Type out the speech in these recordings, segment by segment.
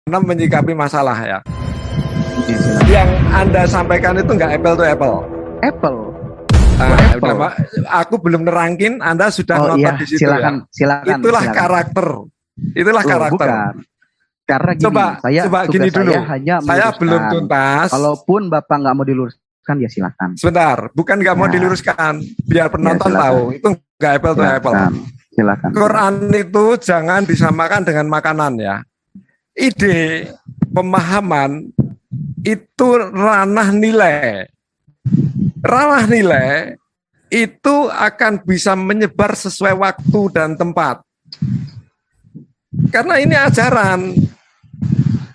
menyikapi masalah ya. Oke, silakan. Yang Anda sampaikan itu nggak apple to apple. Apple. Nah, Apple. udah, aku belum nerangkin, Anda sudah Oh ngotot iya, di situ ya. silakan. Itulah silakan. karakter. Itulah Loh, karakter. bukan. Karena gini, Coba tugas gini dulu. saya hanya Saya meluruskan. belum tuntas. Kalaupun Bapak nggak mau diluruskan, ya silakan. Sebentar, bukan nggak mau Ya. diluruskan, biar penonton silakan. tahu. Itu nggak apple to apple. Silakan. Quran itu jangan disamakan dengan makanan ya. Ide, pemahaman itu ranah nilai. Ranah nilai itu akan bisa menyebar sesuai waktu dan tempat. Karena ini ajaran.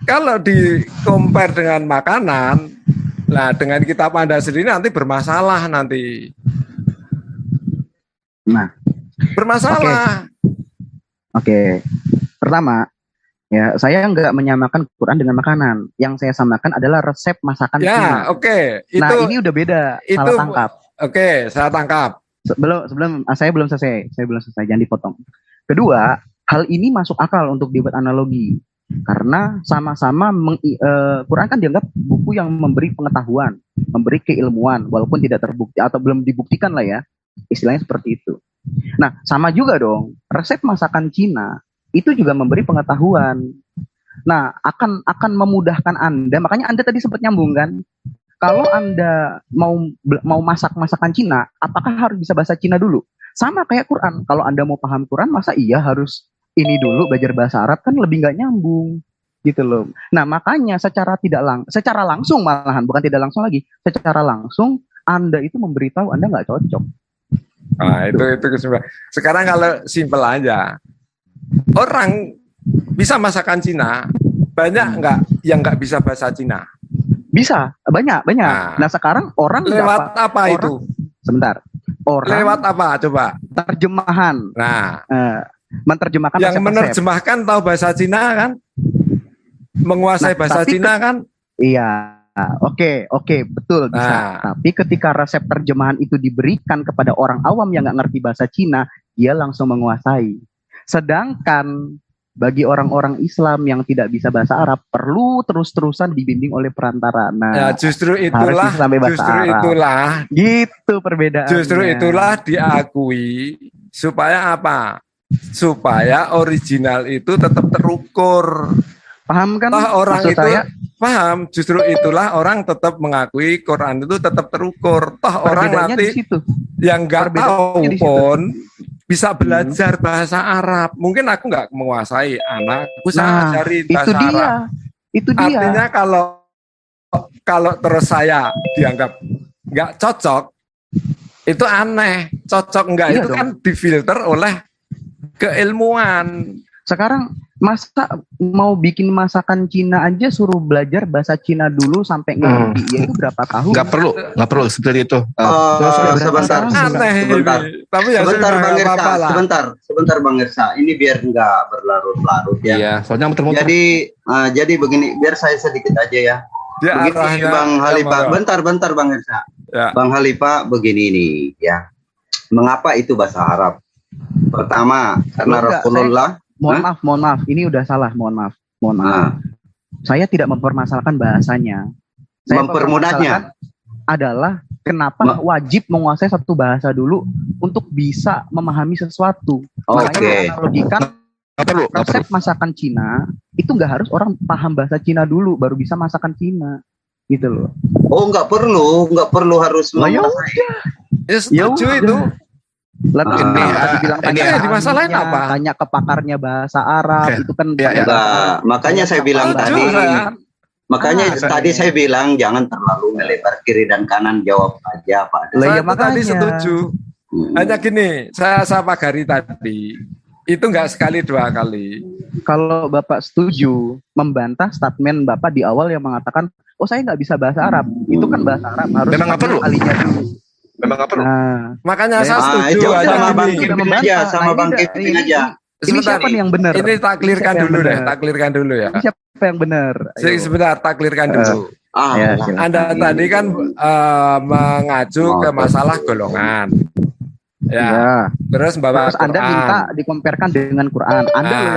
Kalau di compare dengan makanan, nah dengan kitab Anda sendiri nanti bermasalah nanti. Nah, Bermasalah. Oke. Pertama, ya saya nggak menyamakan Quran dengan makanan. Yang saya samakan adalah resep masakan Cina. Ya, oke. Nah, Itu ini udah beda. itu Salah tangkap. oke, saya tangkap. Saya belum selesai. Jangan dipotong. Kedua, hal ini masuk akal untuk dibuat analogi. Karena sama-sama Quran kan dianggap buku yang memberi pengetahuan, memberi keilmuan, walaupun tidak terbukti atau belum dibuktikan lah ya. Istilahnya seperti itu. Nah, sama juga dong, resep masakan Cina itu juga memberi pengetahuan. Nah, akan memudahkan Anda, makanya Anda tadi sempat nyambung kan? Kalau Anda mau masak masakan Cina, apakah harus bisa bahasa Cina dulu? Sama kayak Quran. Kalau Anda mau paham Quran, masa iya harus ini dulu belajar bahasa Arab, kan lebih nggak nyambung gitu loh. Nah, makanya secara langsung malahan, bukan tidak langsung lagi, secara langsung Anda itu memberitahu Anda nggak cocok. Nah, itu kesimpulan. Sekarang kalau simpel aja, orang bisa masakan Cina, banyak nggak yang nggak bisa bahasa Cina? Bisa, banyak. Nah, sekarang orang lewat apa orang, itu? Sebentar. Orang lewat apa? Coba. Terjemahan. Nah, menerjemahkan yang resep-resep. menerjemahkan tahu bahasa Cina kan? Menguasai bahasa Cina kan? Iya. Oke, betul bisa. Nah. Tapi ketika resep terjemahan itu diberikan kepada orang awam yang nggak ngerti bahasa Cina, dia langsung menguasai. Sedangkan bagi orang-orang Islam yang tidak bisa bahasa Arab, perlu terus-terusan dibimbing oleh perantara. Nah, ya justru itulah, gitu perbedaannya. Justru itulah diakui supaya apa? Supaya original itu tetap terukur. Paham kan? Orang maksud itu saya? Paham, justru itulah orang tetap mengakui Quran itu tetap terukur. Toh orang nanti yang nggak tahu pun bisa belajar bahasa Arab. Mungkin aku nggak menguasai, anakku saya ajarin bahasa Arab. Itu dia. Artinya kalau terus saya dianggap nggak cocok, itu aneh. Cocok nggak itu dong. Kan difilter oleh keilmuan. Sekarang masa mau bikin masakan Cina aja suruh belajar bahasa Cina dulu sampai ngerti, ya itu berapa tahun? Nggak perlu seperti itu. Sebentar. Tapi ya sebentar Bang Irsa. Ini biar nggak berlarut-larut ya. Iya, soalnya muter-muter. Jadi begini, biar saya sedikit aja ya. Begini Bang Halifah, bentar Bang Irsa. Ya. Bang Halifah begini nih ya. Mengapa itu bahasa Arab? Pertama, karena Rasulullah. Mohon maaf, ini udah salah, mohon maaf. Saya tidak mempermasalahkan bahasanya. Saya mempermudahnya adalah kenapa wajib menguasai satu bahasa dulu untuk bisa memahami sesuatu. Makanya analogikan resep masakan Cina itu nggak harus orang paham bahasa Cina dulu baru bisa masakan Cina, gitu loh. Oh, nggak perlu harus menguasai. Ya setuju itu. Lalu ini dimasalahin apa? Tanya ke pakarnya bahasa Arab itu kan. Makanya saya bilang tadi. Makanya tadi saya bilang jangan terlalu melebar kiri dan kanan, jawab aja Pak. Saya tadi setuju. Hanya gini, saya pagari tadi itu nggak sekali dua kali. Kalau Bapak setuju membantah statement Bapak di awal yang mengatakan, oh saya nggak bisa bahasa Arab, itu kan bahasa Arab harus ahlinya dulu. Memang nggak perlu. Makanya saya setuju sama Bang Kipin aja. Ini siapa nih yang benar? Ini tak clearkan dulu ya. Ini siapa yang benar? Sebentar, tak clearkan dulu. Anda tadi kan mengacu ke masalah golongan. Ya. Terus Bapak Anda minta dikomparkan dengan Quran.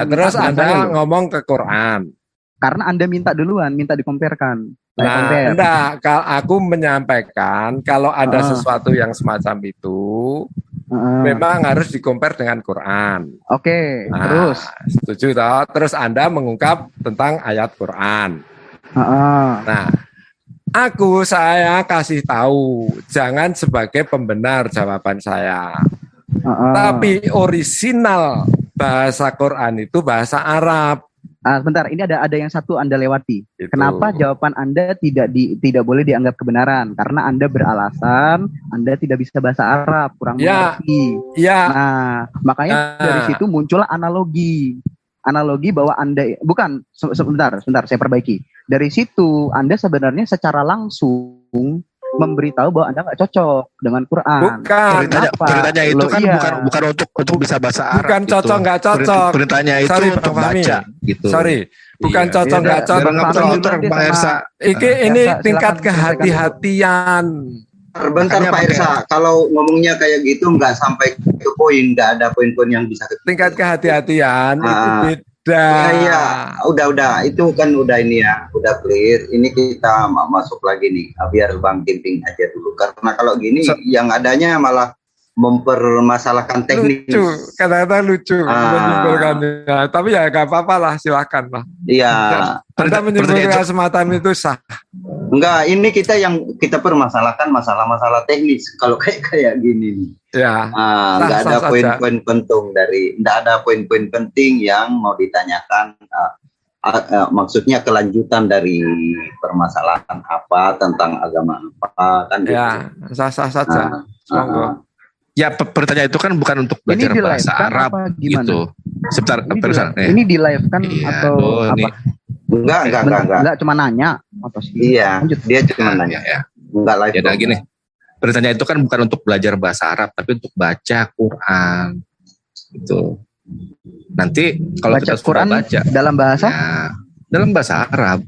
Terus Anda ngomong ke Quran. Karena Anda minta duluan, minta dikomparkan. Nah, enggak, kalau aku menyampaikan kalau ada sesuatu yang semacam itu memang harus dikompar dengan Quran. Oke, nah, terus setuju toh? Terus Anda mengungkap tentang ayat Quran. Nah, saya kasih tahu, jangan sebagai pembenar jawaban saya. Tapi orisinal bahasa Quran itu bahasa Arab. Sebentar, ini ada yang satu Anda lewati. Itu. Kenapa jawaban Anda tidak boleh dianggap kebenaran? Karena Anda beralasan Anda tidak bisa bahasa Arab, kurang mengerti. Ya. Nah, makanya dari situ muncullah analogi. Analogi bahwa Anda bukan sebentar saya perbaiki. Dari situ Anda sebenarnya secara langsung memberitahu bahwa Anda nggak cocok dengan Quran. Bukan. Perintahnya itu kan bukan untuk bisa bahasa Arab. Bukan cocok nggak cocok. Perintahnya itu untuk baca gitu. Bukan cocok nggak cocok. Ini tingkat kehati-hatian. Bentar Pak Irsa, kalau ngomongnya kayak gitu nggak sampai ke poin, nggak ada poin-poin yang bisa tingkat kehati-hatian itu beda. Iya, udah itu kan udah ini ya, udah clear. Ini kita masuk lagi nih, biar Bang Kimping aja dulu. Karena kalau gini yang adanya malah mempermasalahkan teknis. Lucu, kadang-kadang lucu menyimpulkannya. Tapi ya nggak apa-apa lah, silakan lah. Iya. Anda menyimpulkan semacam itu sah. Enggak, ini kita permasalahkan masalah-masalah teknis. Kalau kayak gini nih. Ya. Enggak ada poin-poin penting yang mau ditanyakan. Maksudnya kelanjutan dari permasalahan apa tentang agama apa kan? Ya, sah-sah saja. Ya, pertanyaan itu kan bukan untuk belajar bahasa Arab gitu. Sebentar, ini di live kan atau apa? Enggak, cuma nanya atau sih. Iya, dia cuma nanya. Ya. Enggak live. Ya, gini. Pertanyaan itu kan bukan untuk belajar bahasa Arab, tapi untuk baca Quran. Gitu. Nanti kalau baca kita Quran baca dalam bahasa? Ya, dalam bahasa Arab.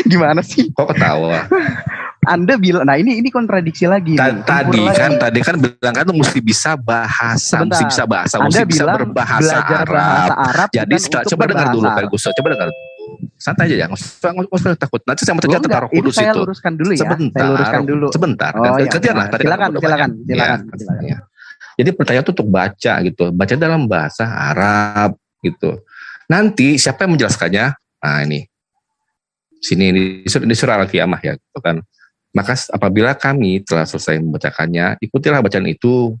Gimana sih? Kok ketawa? Anda bilang, nah ini kontradiksi lagi. Tadi kan bilang kan mesti bisa bahasa, mesti bisa bahasa, mesti bisa berbahasa Arab. Jadi coba dengar dulu Pak Gus, coba dengar. Santai aja ya, nggak usah takut. Nanti saya mau tanya tentang Roh Kudus itu. Saya luruskan dulu ya. Sebentar. Silakan. Ya. Jadi pertanyaan itu untuk baca gitu, baca dalam bahasa Arab gitu. Nanti siapa yang menjelaskannya? Nah ini, sini di surah Al-Qiyamah ya, gitu kan. Maka apabila kami telah selesai membacakannya, ikutilah bacaan itu.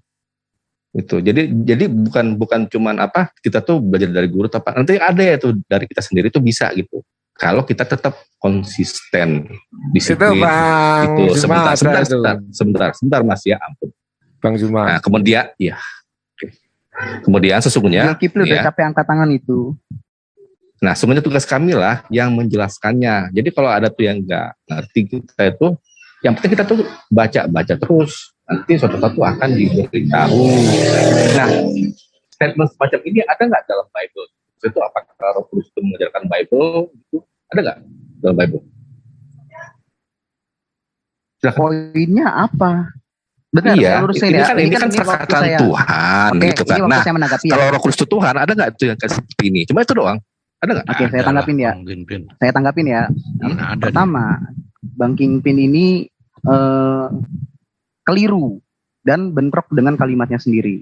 Jadi bukan cuman apa kita tuh belajar dari guru, tapi nanti ada ya tuh dari kita sendiri tuh bisa gitu. Kalau kita tetap konsisten disiplin. Itu Bang itu sebentar Mas ya, ampun. Bang Zuma. Nah, kemudian sesungguhnya udah capek angkat tangan itu. Nah, sebenarnya tugas kami lah yang menjelaskannya. Jadi kalau ada tuh yang nggak ngerti kita itu, yang penting kita tuh baca terus. Nanti suatu akan diberitahu. Nah, statement semacam ini ada nggak dalam Bible? Itu apakah Roh Kudus itu mengajarkan Bible? Itu ada nggak dalam Bible? Poinnya apa? Benar, iya, ini kan perkataan Tuhan, gitu kan. Nah, kalau Roh Kudus itu Tuhan, ada nggak tuh yang seperti ini? Cuma itu doang. Ada nggak? Oke, saya tanggapin ya. Pertama, Bang Kingpin ini keliru dan bentrok dengan kalimatnya sendiri.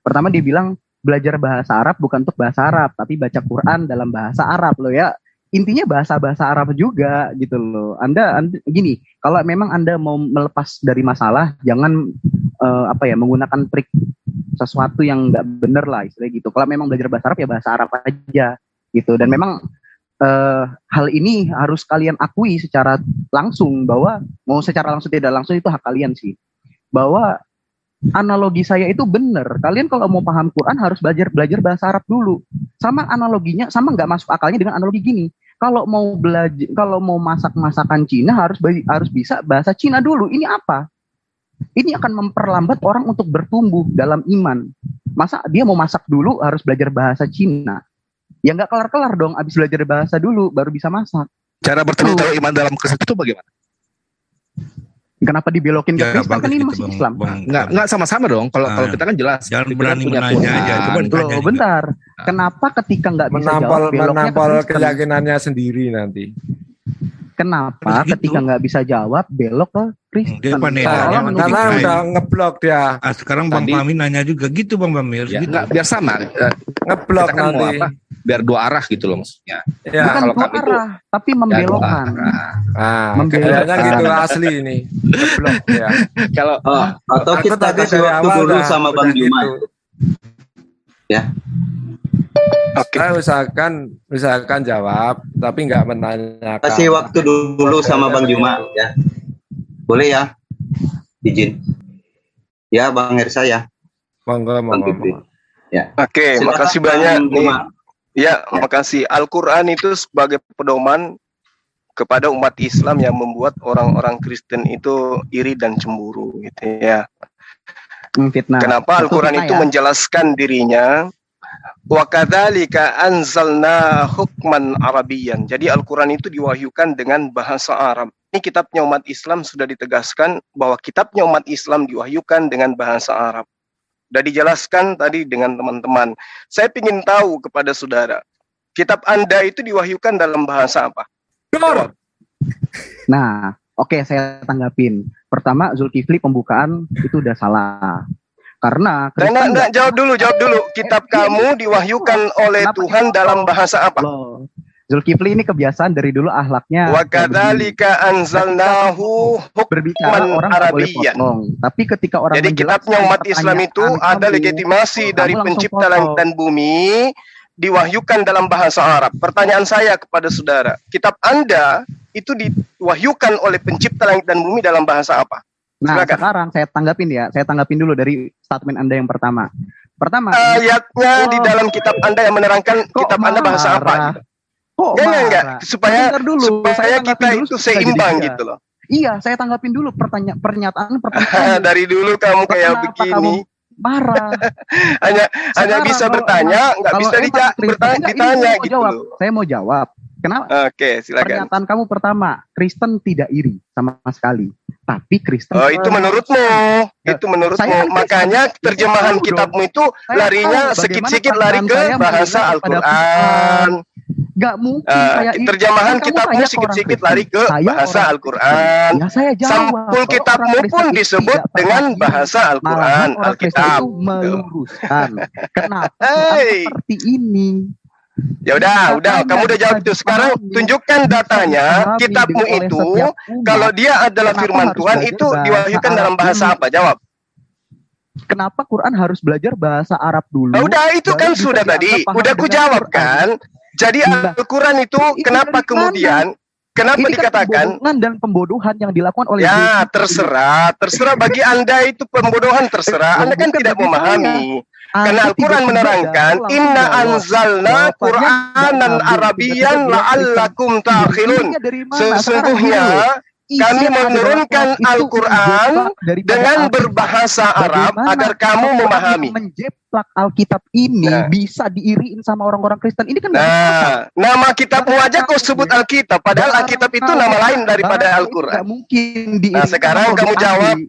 Pertama dia bilang belajar bahasa Arab bukan untuk bahasa Arab, tapi baca Quran dalam bahasa Arab loh ya. Intinya bahasa Arab juga gitu loh. Anda gini, kalau memang Anda mau melepas dari masalah, jangan menggunakan trik sesuatu yang nggak bener lah istilahnya gitu. Kalau memang belajar bahasa Arab ya bahasa Arab aja gitu. Dan memang hal ini harus kalian akui secara langsung bahwa mau secara langsung tidak langsung itu hak kalian sih. Bahwa analogi saya itu benar. Kalian kalau mau paham Quran harus belajar bahasa Arab dulu. Sama analoginya, sama nggak masuk akalnya dengan analogi gini. Kalau mau masakan Cina harus bisa bahasa Cina dulu. Ini apa? Ini akan memperlambat orang untuk bertumbuh dalam iman. Masa dia mau masak dulu harus belajar bahasa Cina? Ya nggak kelar-kelar dong. Abis belajar bahasa dulu baru bisa masak. Cara bertumbuh iman dalam Kristen itu bagaimana? Kenapa dibelokin ke Kristen? Kan ini masih Islam. Enggak sama-sama dong. Kalau kita kan jelas. Jangan berani menanya aja. Loh, bentar. Kenapa ketika nggak bisa jawab beloknya menampal keyakinannya sendiri nanti? Kenapa ketika nggak bisa jawab belok ke Kristen? Karena udah ngeblok dia. Sekarang Bang Fahmi nanya juga gitu Bang Bamir. Ya, gitu. Biar sama. Ngeblok kan nanti. Biar dua arah gitu loh maksudnya. Ya. Bukan dua arah, tapi membelokkan. Kayaknya gitu asli ini. Ngeblok ya. Kalau atau kita kasih waktu dulu sama Bang Juma. Gitu. Ya. Oke. Saya usahakan jawab, tapi nggak menanyakan. Kasih waktu dulu sama Bang Juma, ya. Boleh ya? Izin. Ya, Bang Hersa ya. Monggo. Ya. Oke, makasih banyak nih. Ya, makasih. Al-Quran itu sebagai pedoman kepada umat Islam yang membuat orang-orang Kristen itu iri dan cemburu, gitu ya. Fitnah. Kenapa Al-Quran itu menjelaskan dirinya? Wa kadzalika anzalna hukman Arabiyyan. Jadi Al-Quran itu diwahyukan dengan bahasa Arab. Ini kitabnya umat Islam sudah ditegaskan bahwa kitabnya umat Islam diwahyukan dengan bahasa Arab. Sudah dijelaskan tadi dengan teman-teman. Saya ingin tahu kepada saudara, kitab Anda itu diwahyukan dalam bahasa apa? Nah, oke, saya tanggapin. Pertama, Zulkifli pembukaan itu udah salah. Karena Enggak, jawab dulu. Kitab kamu diwahyukan oleh Tuhan dalam bahasa apa? Loh. Zulkifli ini kebiasaan dari dulu ahlaknya. Wa kadzalika anzalnahu hukman Arabiyyan. Tapi ketika orang jadi kitabnya umat Islam itu ada legitimasi dari pencipta langit dan bumi diwahyukan dalam bahasa Arab. Pertanyaan saya kepada saudara, kitab Anda itu diwahyukan oleh pencipta langit dan bumi dalam bahasa apa? Nah, sekarang saya tanggapin dulu dari statement Anda yang pertama. Ayatnya di dalam kitab Anda yang menerangkan kitab Anda bahasa apa? Enggak. Supaya kita itu seimbang gitu loh. Iya, saya tanggapin dulu pernyataan. Dari dulu kamu kayak begini. Marah. hanya bisa bertanya, nggak bisa ditanya gitu. Saya mau jawab. Kenapa? Oke, silakan. Pernyataan kamu pertama, Kristen tidak iri sama sekali. Tapi Kristen itu menurutmu. Makanya terjemahan kitabmu itu larinya sedikit-sedikit lari ke bahasa Al-Qur'an. Gak mungkin terjemahan kitabmu sedikit-sedikit lari ke bahasa Al-Qur'an. Sampul kitabmu pun disebut dengan bahasa Al-Qur'an, Alkitab. Meluruskan. Kenapa seperti ini? Ya udah, kamu udah jawab itu. Sekarang tunjukkan datanya, kitabmu itu kalau dia adalah firman Tuhan itu diwahyukan dalam bahasa apa? Jawab. Kenapa Quran harus belajar bahasa Arab dulu? Udah, itu kan sudah tadi. Udah aku jawab kan? Jadi Al-Quran itu kenapa kemudian kenapa dikatakan dan pembodohan yang dilakukan oleh terserah bagi Anda itu pembodohan terserah. Anda kan tidak memahami. Karena Al-Quran menerangkan inna anzalna Qur'anan Arabiyyan la'allakum ta'qilun. Sesungguhnya kami menurunkan Al-Quran dengan berbahasa Arab agar kamu memahami. Menjeplak Alkitab ini bisa diiriin sama orang-orang Kristen. Ini kan nama kitabmu aja kau sebut Alkitab, padahal Alkitab itu nama lain daripada Al-Quran. Mungkin nah, sekarang kamu jawab.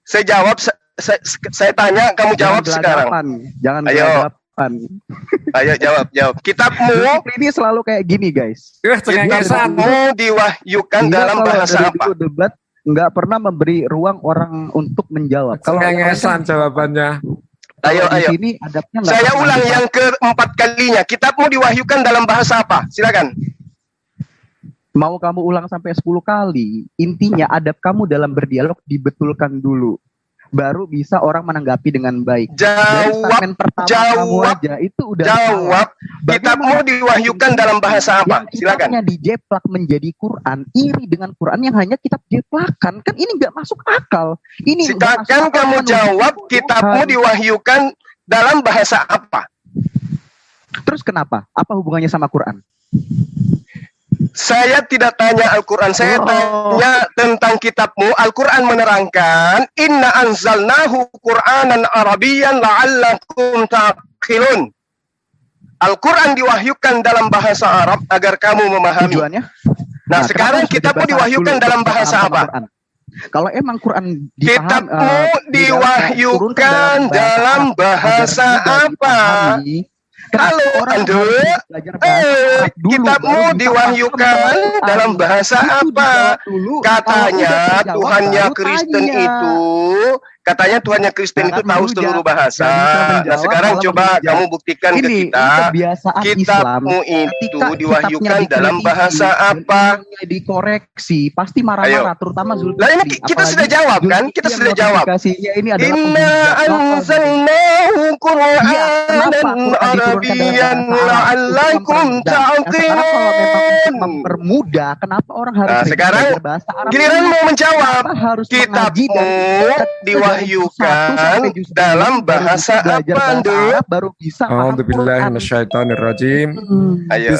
Saya jawab. Saya tanya, kamu jawab sekarang. Jangan Ayo jawab. Kitabmu ini selalu kayak gini, guys. Kitabmu diwahyukan dalam bahasa apa? Debat nggak pernah memberi ruang orang untuk menjawab. Kalau cengengesan jawabannya. Ayo. Sini saya ulang yang keempat kalinya. Kitabmu diwahyukan dalam bahasa apa? Silakan. Mau kamu ulang sampai 10 kali, intinya adab kamu dalam berdialog dibetulkan dulu. Baru bisa orang menanggapi dengan baik. Jawab. Kitabmu diwahyukan dalam bahasa apa? Silakan. Kitabnya dijeplak menjadi Quran, iri dengan Quran yang hanya kitab jeplakan. Kan ini nggak masuk akal. Ini silakan kamu jawab. Kitabmu diwahyukan dalam bahasa apa? Terus kenapa? Apa hubungannya sama Quran? Saya tidak tanya Al-Quran, saya tanya tentang kitabmu. Al-Quran menerangkan inna anzalnahu Qur'anan Arabiyyan la'allakum ta'qilun. Al-Quran diwahyukan dalam bahasa Arab agar kamu memahami. Tujuannya? Nah, sekarang kitabmu diwahyukan dalam bahasa apa? Kalau emang Quran kitabmu diwahyukan dalam bahasa apa? Halo Anda, kitabmu diwahyukan dalam bahasa apa? Katanya Tuhannya Kristen itu, tahu seluruh bahasa. Nah sekarang coba kamu buktikan ke kita, kitabmu itu diwahyukan dalam bahasa apa? Dikoreksi, pasti marah-marah, terutama Zulkifli. Lah ini kita sudah jawab kan? Kita sudah jawab. Inna anzalnahu Qur'anan Arabiyyan la'allakum ta'qilun. Mempermudah, kenapa orang harus sekarang bahasa Arab? Giliran mau menjawab, kitabmu diwahyukan dalam bahasa apa, Ndo? Baru bisa. A'udzubillahi minasyaitonirrajim. Ayo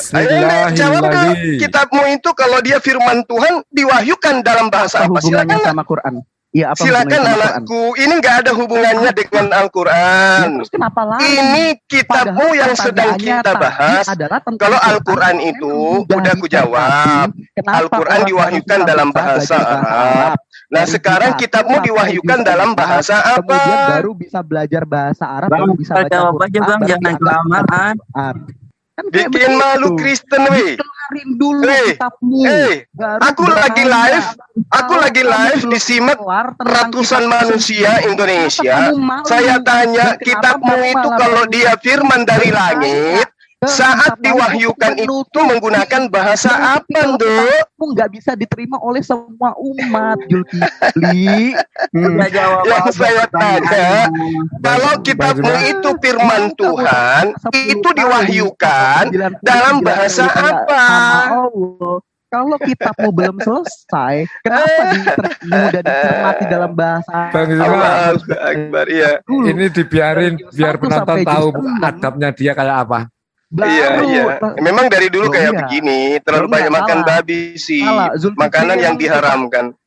jawab dulu. Kitabmu itu kalau dia firman Tuhan diwahyukan dalam bahasa apa? Silakan sama Quran. Ya, apa silakan anakku, ini nggak ada hubungannya dengan Al-Quran. Terus kenapa lagi? Ini kitabmu yang sedang kita bahas. Kalau Al-Quran itu, udah aku jawab, Al-Quran diwahyukan dalam bahasa Arab. Nah sekarang kitabmu diwahyukan dalam bahasa apa? Kemudian baru bisa belajar bahasa Arab, baru bisa baca jawab aja Bang, jangan kelamaan. Kan bikin malu Kristen weh. Kelarin dulu kitabmu. Aku lagi live disimak ratusan manusia Indonesia. Saya tanya, kitabmu itu kalau dia firman dari langit, saat diwahyukan itu menggunakan bahasa apa, Nduk? Nggak bisa diterima oleh semua umat, Zulkifli. Yang saya tanya, kalau kitabmu itu firman Tuhan, itu diwahyukan dalam bahasa apa? Kalau kitabmu belum selesai, kenapa mudah dicermati dalam bahasa Allah Akbar, ya. Ini dibiarin biar penonton tahu adabnya dia kayak apa. Iya. Memang dari dulu kayak begini, terlalu banyak makan babi sih. Makanan yang diharamkan.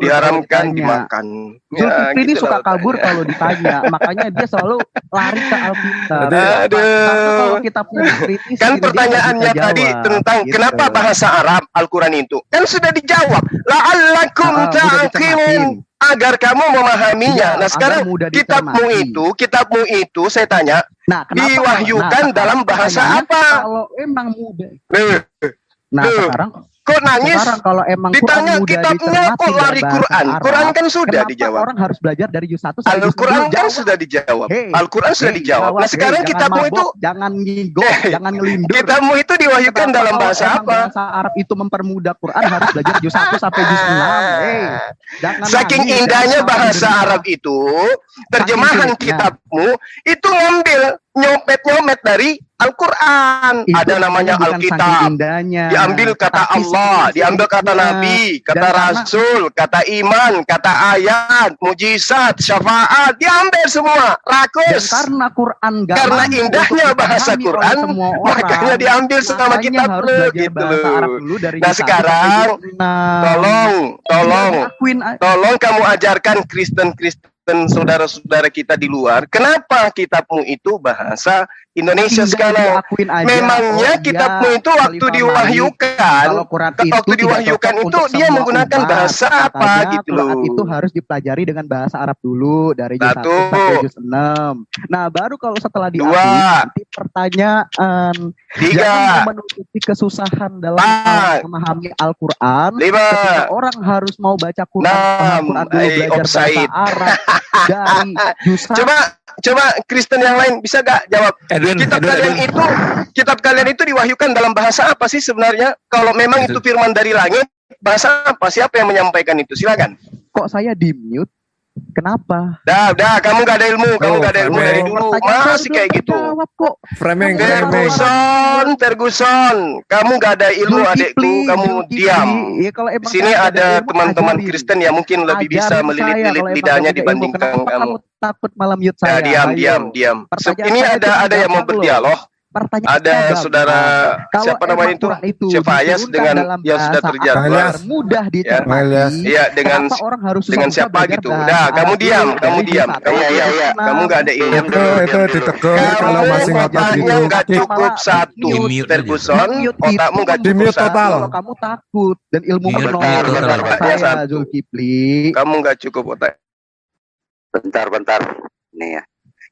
Diharamkan dimakan. Zulkifli ini suka kabur kalau ditanya, makanya dia selalu lari ke Alkitab. Aduh. Kan pertanyaannya tadi tentang kenapa bahasa Arab Al-Quran itu, kan sudah dijawab. La'allakum ta'qilun, agar kamu memahaminya. Nah sekarang kitabmu itu saya tanya, diwahyukan dalam bahasa apa? Kalau emang mudah. Sekarang kok nangis? Kalau emang ditanya kitabnya kok lari Quran? Quran kan sudah dijawab. Orang harus belajar dari juz 1 sampai Al-Quran kan sudah dijawab. Al-Quran sudah dijawab. Nah sekarang kitabmu itu jangan ngigo, jangan ngelindur. Kitabmu itu diwahyukan dalam bahasa apa? Bahasa Arab itu mempermudah Quran, harus belajar juz 1 sampai juz 6. Saking indahnya bahasa Arab itu, terjemahan kitabmu itu ngambil nyopet dari Al-Quran. Ada namanya Alkitab. Diambil kata Allah, diambil kata Nabi, kata Rasul, kata iman, kata ayat, mujizat, syafaat, diambil semua. Rakus. Karena indahnya bahasa Quran, makanya diambil sama kitab lu gitu. Nah sekarang tolong kamu ajarkan Kristen saudara-saudara kita di luar, kenapa kitabmu itu bahasa Indonesia sekarang? Memangnya kitabmu itu waktu diwahyukan, itu dia menggunakan bahasa apa gitu loh? Itu harus dipelajari dengan bahasa Arab dulu dari juz 1 sampai juz 6. Nah, baru kalau setelah nanti pertanyaan 3 menutupi kesusahan dalam memahami Al-Quran. 5 orang harus mau baca Quran dulu, belajar bahasa Arab dari juz 1. Coba Kristen yang lain bisa gak jawab? Kitab kalian itu diwahyukan dalam bahasa apa sih sebenarnya? Kalau memang itu firman dari langit, bahasa apa? Siapa yang menyampaikan itu? Silakan. Kok saya di mute? Kenapa? Dah, kamu gak ada ilmu, dari dulu. Masih kayak gitu. Ferguson, kamu gak ada ilmu adekku, kamu diam. Sini ada teman-teman Kristen yang mungkin lebih bisa melilit-lilit lidahnya dibandingkan kamu. Takut malam mute saya. Diam. Ini ada yang mau berdialog. pertanyaan ada saudara siapa namanya itu Syefayas dengan yang sudah terjadwal mudah dicermati. Iya, dengan orang harus dengan siapa gitu. Udah, kamu diam. Kamu nggak ada ilmu. Itu ditegur kalau masih otaknya nggak cukup satu. Ferguson, otakmu nggak cukup total. Kalau kamu takut dan ilmu menolak saya Zulkifli. Kamu nggak cukup otak. Bentar. Nih ya.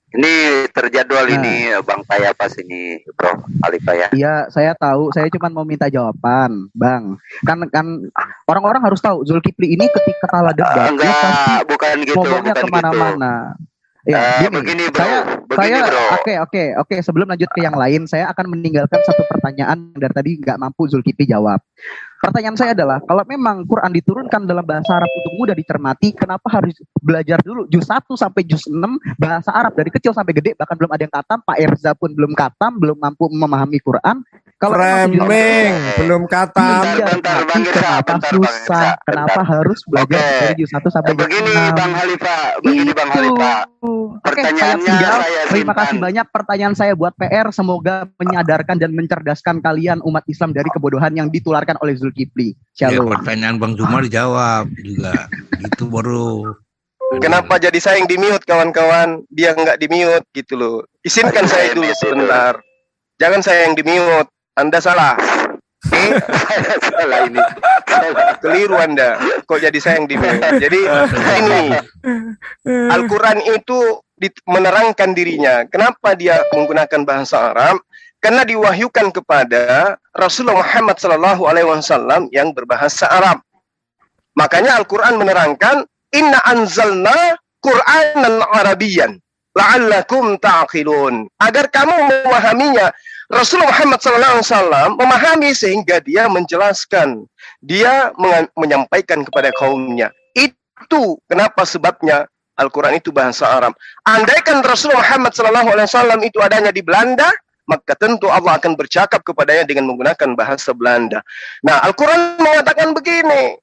Ini terjadwal ini Bang Taya pas ini Bro Alifah ya. Iya, saya tahu. Saya cuma mau minta jawaban, Bang. Kan orang-orang harus tahu Zulkifli ini ketika kalah debat dia pasti bukan gitu, ngomongnya kemana-mana. Ya, begini bro. Oke. Sebelum lanjut ke yang lain, saya akan meninggalkan satu pertanyaan dari tadi nggak mampu Zulkifli jawab. Pertanyaan saya adalah, kalau memang Quran diturunkan dalam bahasa Arab untuk mudah dicermati, kenapa harus belajar dulu juz 1 sampai juz 6 bahasa Arab dari kecil sampai gede, bahkan belum ada yang khatam, Pak Erza pun belum khatam, belum mampu memahami Quran. Kalau belum khatam. Kenapa susah? Kenapa harus belajar dari juz 1 sampai juz 6? Begini Bang Halifah. Pertanyaannya terima kasih banyak. Pertanyaan saya buat PR, semoga menyadarkan dan mencerdaskan kalian umat Islam dari kebodohan yang ditularkan oleh Zulkifli. Shalom. Ya, pertanyaan Bang Jumar dijawab juga. Gitu baru. Kenapa jadi saya yang di-mute kawan-kawan? Dia nggak di-mute gitu loh. Izinkan saya dulu sebentar. Jangan saya yang di-mute. Anda salah. Salah ini. Keliru Anda. Kok jadi saya yang di-mute? Jadi ini Al-Quran itu menerangkan dirinya. Kenapa dia menggunakan bahasa Arab? Karena diwahyukan kepada Rasulullah Muhammad SAW yang berbahasa Arab. Makanya Al-Quran menerangkan, Inna anzalna Qur'anan Arabiyan la'allakum ta'qilun. Agar kamu memahaminya. Rasulullah Muhammad SAW memahami sehingga dia menjelaskan. Dia menyampaikan kepada kaumnya. Itu kenapa sebabnya Al-Quran itu bahasa Arab. Andaikan Rasulullah Muhammad SAW itu adanya di Belanda, maka tentu Allah akan bercakap kepadanya dengan menggunakan bahasa Belanda. Nah, Al-Quran mengatakan begini,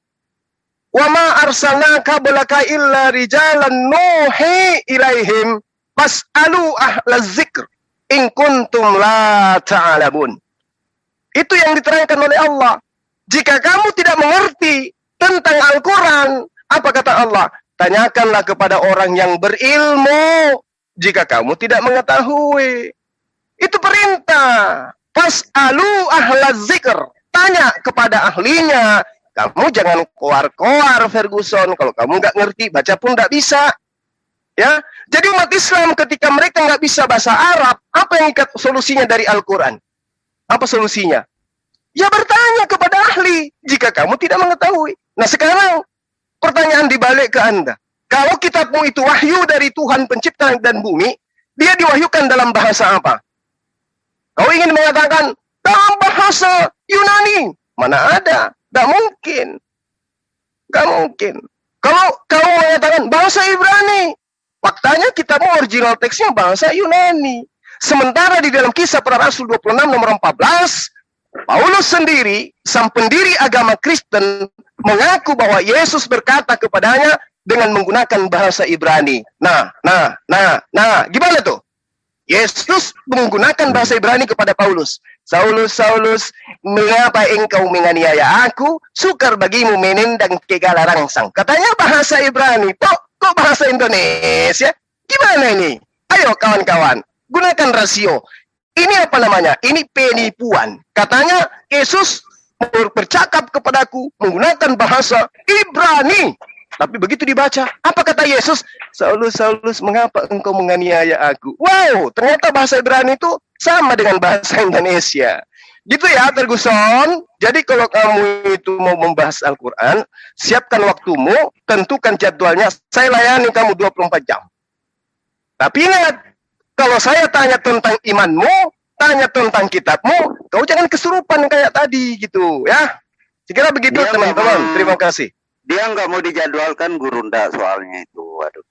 wa ma arsalnaka qablaka illa rijalan nuhi ilaihim fas'alu ahlaz zikr in kuntum la ta'lamun. Itu yang diterangkan oleh Allah. Jika kamu tidak mengerti tentang Al-Quran, apa kata Allah? Tanyakanlah kepada orang yang berilmu jika kamu tidak mengetahui. Itu perintah. Fas'alu ahlaz zikr. Tanya kepada ahlinya. Kamu jangan koar-koar Ferguson. Kalau kamu nggak ngerti, baca pun nggak bisa. Ya, jadi umat Islam ketika mereka nggak bisa bahasa Arab, apa yang solusinya dari Al-Quran? Apa solusinya? Ya bertanya kepada ahli jika kamu tidak mengetahui. Nah sekarang pertanyaan dibalik ke Anda. Kalau kitabmu itu wahyu dari Tuhan pencipta dan bumi, dia diwahyukan dalam bahasa apa? Kau ingin mengatakan dalam bahasa Yunani? Mana ada? Tidak mungkin. Tidak mungkin. Kalau kau mengatakan bahasa Ibrani, faktanya kitabmu original teksnya bahasa Yunani. Sementara di dalam Kisah Para Rasul 26 nomor 14, Paulus sendiri, sang pendiri agama Kristen, mengaku bahwa Yesus berkata kepadanya dengan menggunakan bahasa Ibrani. Nah, gimana tuh? Yesus menggunakan bahasa Ibrani kepada Paulus. Saulus, Saulus, mengapa engkau menganiaya aku? Sukar bagimu menendang segala rangsang. Katanya bahasa Ibrani. Kok bahasa Indonesia? Gimana ini? Ayo kawan-kawan, gunakan rasio. Ini apa namanya? Ini penipuan. Katanya Yesus bercakap kepadaku menggunakan bahasa Ibrani. Tapi begitu dibaca, apa kata Yesus? Saulus, Saulus, mengapa engkau menganiaya aku? Wow, ternyata bahasa Ibrani itu sama dengan bahasa Indonesia. Gitu ya, Ferguson. Jadi kalau kamu itu mau membahas Al-Quran, siapkan waktumu, tentukan jadwalnya. Saya layani kamu 24 jam. Tapi ingat, kalau saya tanya tentang imanmu, tanya tentang kitabmu, kau jangan kesurupan kayak tadi gitu ya. Sekira begitu teman-teman. Terima kasih. Dia nggak mau dijadwalkan Gurunda soalnya itu. Waduh.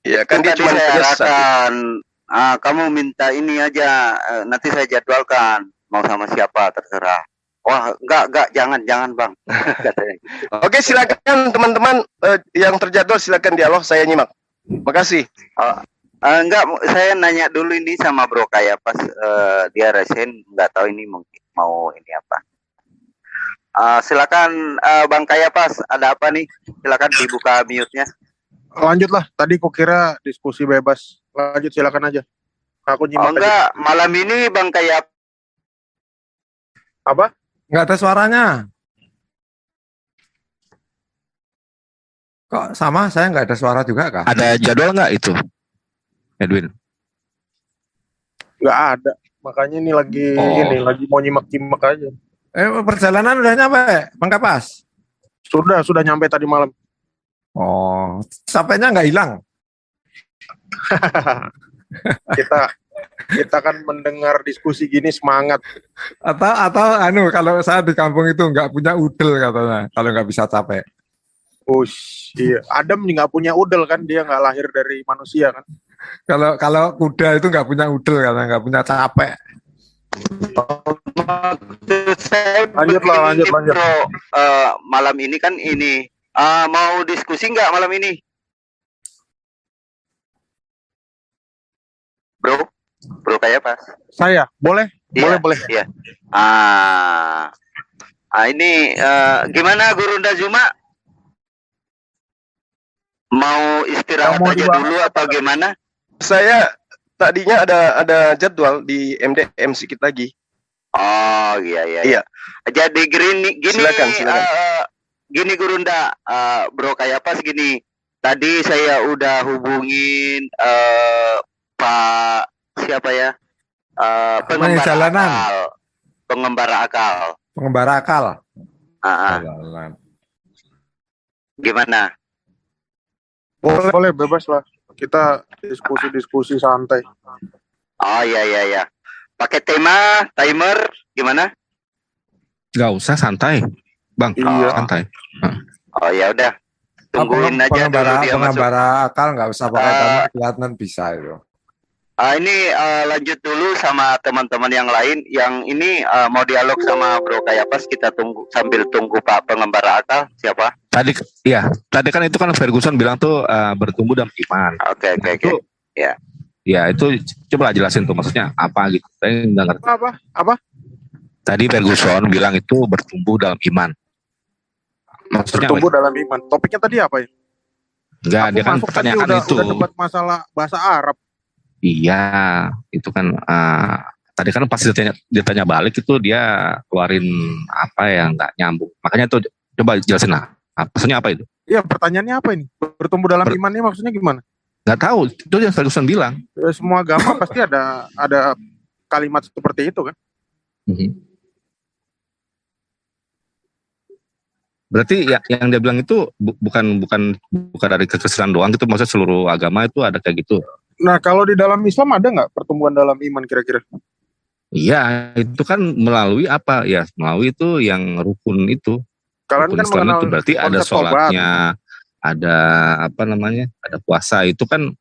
Ya kan dia cuma pesan. Kamu minta ini aja, nanti saya jadwalkan. Mau sama siapa terserah. Wah, enggak, jangan Bang. Oke, silakan teman-teman yang terjadwal silakan dialog, saya nyimak. Makasih. Enggak, saya nanya dulu ini sama Bro kayak pas dia resign, nggak tahu ini mungkin mau ini apa. Silakan Bang Kayapas, ada apa nih? Silakan dibuka mute-nya. Lanjutlah, tadi kukira diskusi bebas. Lanjut, silakan aja. Aku nyimak enggak, aja. Malam ini Bang Kayap. Apa? Enggak ada suaranya. Kok sama? Saya nggak ada suara juga kah? Ada jadwal nggak itu, Edwin? Nggak ada. Makanya ini lagi mau nyimak-nyimak aja. Perjalanan udah nyampe, Bang Kapas? Sudah nyampe tadi malam. Oh, sampainya nggak hilang. kita kan mendengar diskusi gini semangat. Atau kalau saya di kampung itu nggak punya udel katanya, kalau nggak bisa capek. Iya. Adam nggak punya udel kan, dia nggak lahir dari manusia kan. Kalau kuda itu nggak punya udel katanya, nggak punya capek. Lanjut. Bro, malam ini kan ini mau diskusi nggak malam ini, Bro kayak pas? Saya boleh, boleh. Iya. Ini gimana Gurunda Zuma? Mau istirahat aja dulu atau gimana? Saya tadinya ada jadwal di MDM sedikit lagi. Oh iya. Jadi gini. Silakan. Gini Gurunda, Bro kayak pas gini. Tadi saya udah hubungin Pak siapa ya? Pengembara akal. Gimana? Boleh bebas lah. Kita diskusi santai. Oh iya. Pakai timer gimana? Gak usah, santai, Bang. Iya. Santai. Oh ya udah. Tungguin aja dulu dia masuk. Pengembara akal nggak usah pakai timer, kelihatan bisa itu. Ini lanjut dulu sama teman-teman yang lain. Yang ini mau dialog sama Bro Kayapas, kita tunggu sambil tunggu Pak Pengembara Akal. Siapa? Tadi kan itu kan Ferguson bilang tuh bertumbuh dalam iman. Oke. Ya. Ya itu coba jelasin tuh maksudnya apa gitu. Saya nggak ngerti. Apa? Tadi Ferguson bilang itu bertumbuh dalam iman. Maksudnya bertumbuh dalam iman. Topiknya tadi apa ya? Enggak, dia kan pertanyaan itu. Udah debat masalah bahasa Arab. Iya, itu kan tadi kan pasti ditanya balik itu dia keluarin apa yang nggak nyambung. Makanya tuh coba jelasin lah. Maksudnya apa itu? Iya, pertanyaannya apa ini? Bertumbuh dalam iman ini maksudnya gimana? Nggak tahu, itu yang Ferguson bilang. Ya, semua agama pasti ada kalimat seperti itu kan? Berarti yang dia bilang itu bukan dari kekristenen doang gitu, maksudnya seluruh agama itu ada kayak gitu. Nah, kalau di dalam Islam ada nggak pertumbuhan dalam iman kira-kira? Iya, itu kan melalui apa ya? Melalui itu yang rukun itu. Kalian rukun kan Islam mengenal itu berarti ada sholatnya, ada apa namanya? Ada puasa. Itu kan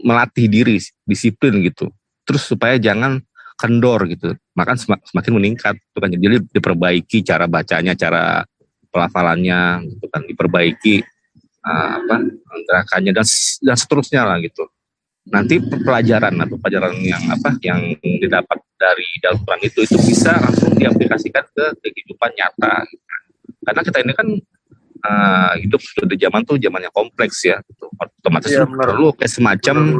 melatih diri, disiplin gitu. Terus supaya jangan kendor gitu. Maka semakin meningkat. Itu kan jadi diperbaiki cara bacanya, cara pelafalannya, gitu kan, diperbaiki gerakannya dan seterusnya lah gitu. Nanti pelajaran yang didapat dari Al-Quran itu bisa langsung diaplikasikan ke kehidupan nyata. Karena kita ini kan hidup sudah di zaman yang kompleks ya, gitu. Otomatis perlu kayak semacam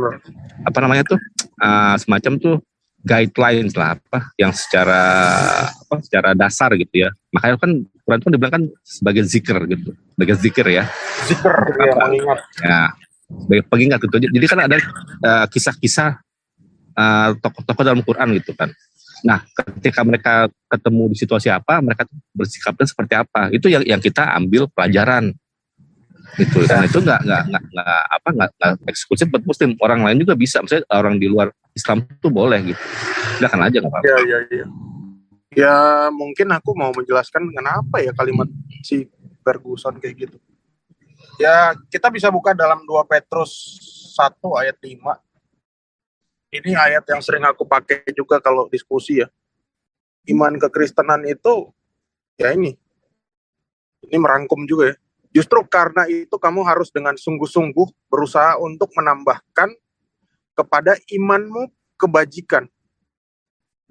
semacam tuh guidelines lah yang secara dasar gitu ya. Makanya kan Quran itu dibilang kan sebagai zikir gitu, sebagai zikir ya. Zikir ya, mengingat. Ya. Sebagai pengingat gitu. Jadi kan ada kisah-kisah tokoh-tokoh dalam Quran gitu kan. Nah, ketika mereka ketemu di situasi apa, mereka bersikapnya seperti apa. Itu yang kita ambil pelajaran. Gitu. Dan itu enggak eksklusif buat muslim. Orang lain juga bisa. Misalnya orang di luar Islam itu boleh gitu. Silakan aja enggak apa-apa. Iya. Ya, mungkin aku mau menjelaskan kenapa ya kalimat si Ferguson kayak gitu. Ya, kita bisa buka dalam 2 Petrus 1 ayat 5. Ini ayat yang sering aku pakai juga kalau diskusi ya. Iman kekristenan itu, ya ini merangkum juga ya. Justru karena itu kamu harus dengan sungguh-sungguh berusaha untuk menambahkan kepada imanmu kebajikan,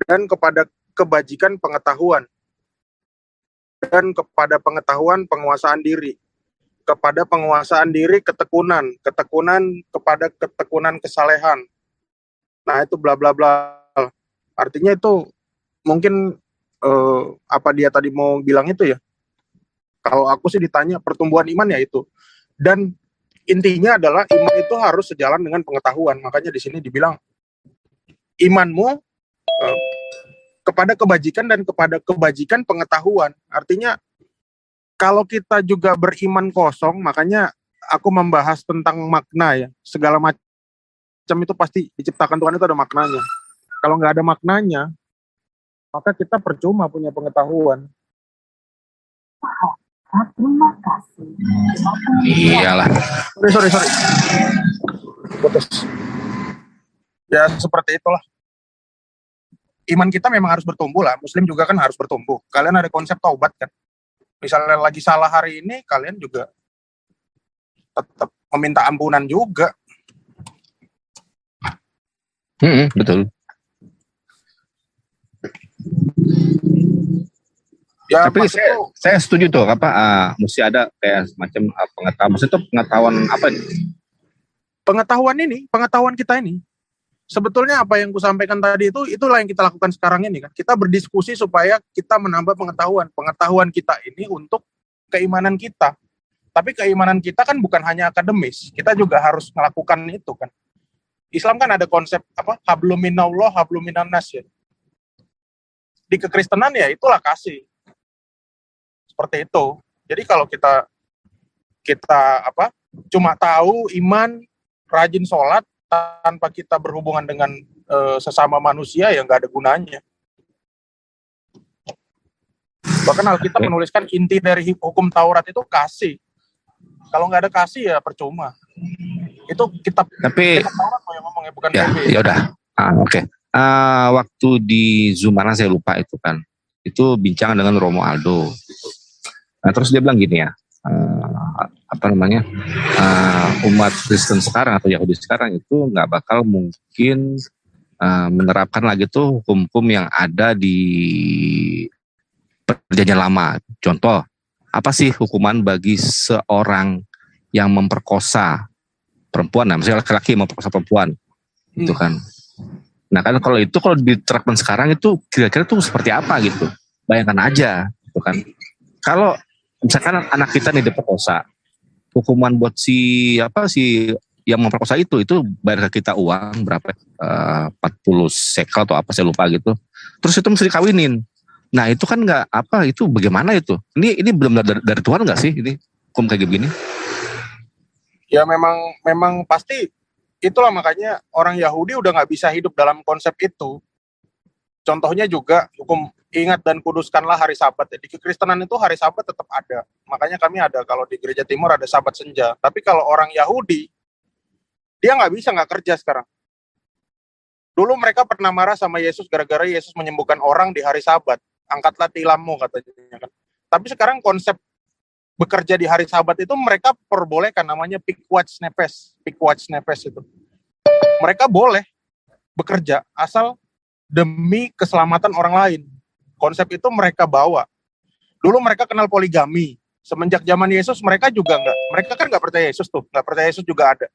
dan kepada kebajikan pengetahuan, dan kepada pengetahuan penguasaan diri, kepada penguasaan diri ketekunan, ketekunan kepada ketekunan kesalehan. Nah itu bla bla bla. Artinya itu mungkin apa dia tadi mau bilang itu ya. Kalau aku sih ditanya pertumbuhan iman ya itu. Dan intinya adalah iman itu harus sejalan dengan pengetahuan. Makanya di sini dibilang imanmu kepada kebajikan dan kepada kebajikan pengetahuan. Artinya kalau kita juga beriman kosong, makanya aku membahas tentang makna ya. Segala macam itu pasti diciptakan Tuhan itu ada maknanya. Kalau nggak ada maknanya, maka kita percuma punya pengetahuan. Terima kasih. Iyalah. Sorry. Putus. Ya seperti itulah. Iman kita memang harus bertumbuh lah. Muslim juga kan harus bertumbuh. Kalian ada konsep taubat kan? Misalnya lagi salah hari ini, kalian juga tetap meminta ampunan juga. Betul. Ya, tapi saya setuju tuh mesti ada kayak semacam pengetahuan. Maksudnya itu pengetahuan apa nih? Pengetahuan kita ini. Sebetulnya apa yang kusampaikan tadi itulah yang kita lakukan sekarang ini kan. Kita berdiskusi supaya kita menambah pengetahuan. Pengetahuan kita ini untuk keimanan kita. Tapi keimanan kita kan bukan hanya akademis. Kita juga harus melakukan itu kan. Islam kan ada konsep hablum minallah, hablum minannas ya. Di kekristenan ya itulah kasih. Seperti itu. Jadi kalau kita cuma tahu iman, rajin sholat tanpa kita berhubungan dengan sesama manusia ya nggak ada gunanya. Bahkan Alkitab menuliskan inti dari hukum Taurat itu kasih. Kalau nggak ada kasih ya percuma. Itu kitab Taurat yang ngomong ya bukan ya udah. Oke. Waktu di Zoom mana saya lupa itu kan. Itu bincang dengan Romo Aldo. Nah, terus dia bilang gini ya. Umat Kristen sekarang atau Yahudi sekarang itu nggak bakal mungkin menerapkan lagi tuh hukum-hukum yang ada di Perjanjian Lama. Contoh, apa sih hukuman bagi seorang yang memperkosa perempuan? Nah, misalnya laki-laki yang memperkosa perempuan, itu kan. Nah, kan kalau diterapkan sekarang itu kira-kira tuh seperti apa gitu? Bayangkan aja, gitu kan. Kalau misalkan anak kita nih diperkosa, hukuman buat si yang memperkosa itu bayar ke kita uang berapa? 40 shekel atau apa saya lupa gitu. Terus itu mesti dikawinin. Nah itu kan itu bagaimana itu? Ini belum dari Tuhan nggak sih ini hukum kayak gini? Ya memang pasti itulah makanya orang Yahudi udah nggak bisa hidup dalam konsep itu. Contohnya juga hukum ingat dan kuduskanlah hari Sabat. Di kekristenan itu hari Sabat tetap ada. Makanya kami ada kalau di gereja timur ada Sabat senja. Tapi kalau orang Yahudi, dia nggak kerja sekarang. Dulu mereka pernah marah sama Yesus gara-gara Yesus menyembuhkan orang di hari Sabat. Angkatlah tilammu katanya kan. Tapi sekarang konsep bekerja di hari Sabat itu mereka perbolehkan namanya pikwatch nepes itu. Mereka boleh bekerja asal demi keselamatan orang lain. Konsep itu mereka bawa. Dulu mereka kenal poligami. Semenjak zaman Yesus mereka juga enggak. Mereka kan enggak percaya Yesus tuh. Enggak percaya Yesus juga ada.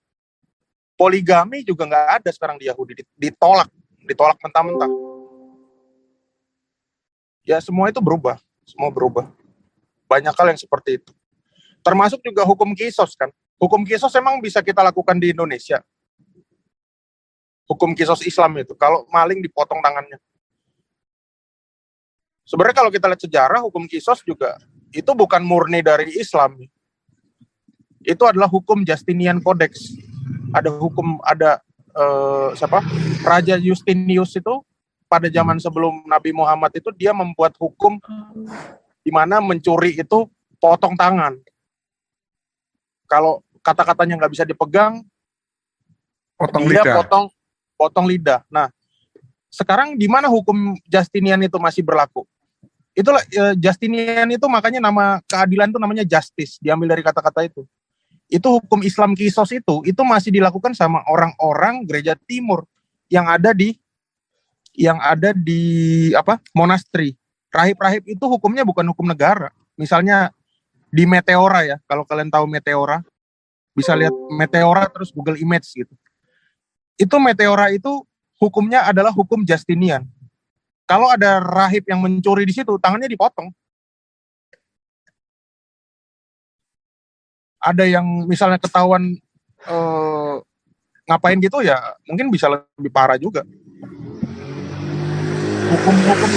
Poligami juga enggak ada sekarang di Yahudi. Ditolak mentah-mentah. Ya semua itu berubah. Semua berubah. Banyak hal yang seperti itu. Termasuk juga hukum kisos kan. Hukum kisos emang bisa kita lakukan di Indonesia. Hukum kisos Islam itu. Kalau maling dipotong tangannya. Sebenarnya kalau kita lihat sejarah, hukum kisos juga itu bukan murni dari Islam. Itu adalah hukum Justinian Codex. Ada Raja Justinius itu pada zaman sebelum Nabi Muhammad itu dia membuat hukum di mana mencuri itu potong tangan. Kalau kata-katanya nggak bisa dipegang, potong lidah. Nah, sekarang di mana hukum Justinian itu masih berlaku? Itulah Justinian itu makanya nama keadilan itu namanya justice, diambil dari kata-kata itu. Itu hukum Islam kisos itu masih dilakukan sama orang-orang gereja timur yang ada di monasteri. Rahib-rahib itu hukumnya bukan hukum negara. Misalnya di Meteora ya, kalau kalian tahu Meteora, bisa lihat Meteora terus Google Image gitu. Itu Meteora itu hukumnya adalah hukum Justinian. Kalau ada rahib yang mencuri di situ, tangannya dipotong. Ada yang misalnya ketahuan ngapain gitu ya, mungkin bisa lebih parah juga. Hukum-hukum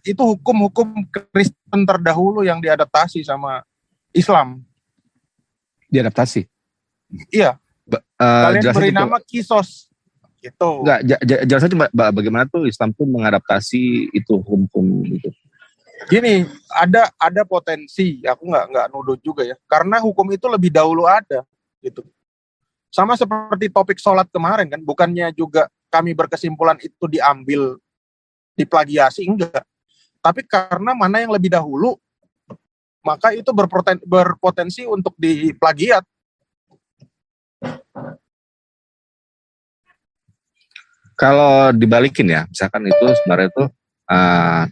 itu hukum-hukum Kristen terdahulu yang diadaptasi sama Islam. Diadaptasi? Iya. Kalian beri nama kisos. Gitu. Enggak, jelasnya cuma bagaimana tuh Islam tuh mengadaptasi itu hukum itu. Gini, ada potensi, aku nggak nuduh juga ya, karena hukum itu lebih dahulu ada, gitu. Sama seperti topik sholat kemarin kan, bukannya juga kami berkesimpulan itu diambil, diplagiasi, enggak. Tapi karena mana yang lebih dahulu, maka itu berpotensi untuk diplagiat. Kalau dibalikin ya, misalkan itu sebenarnya itu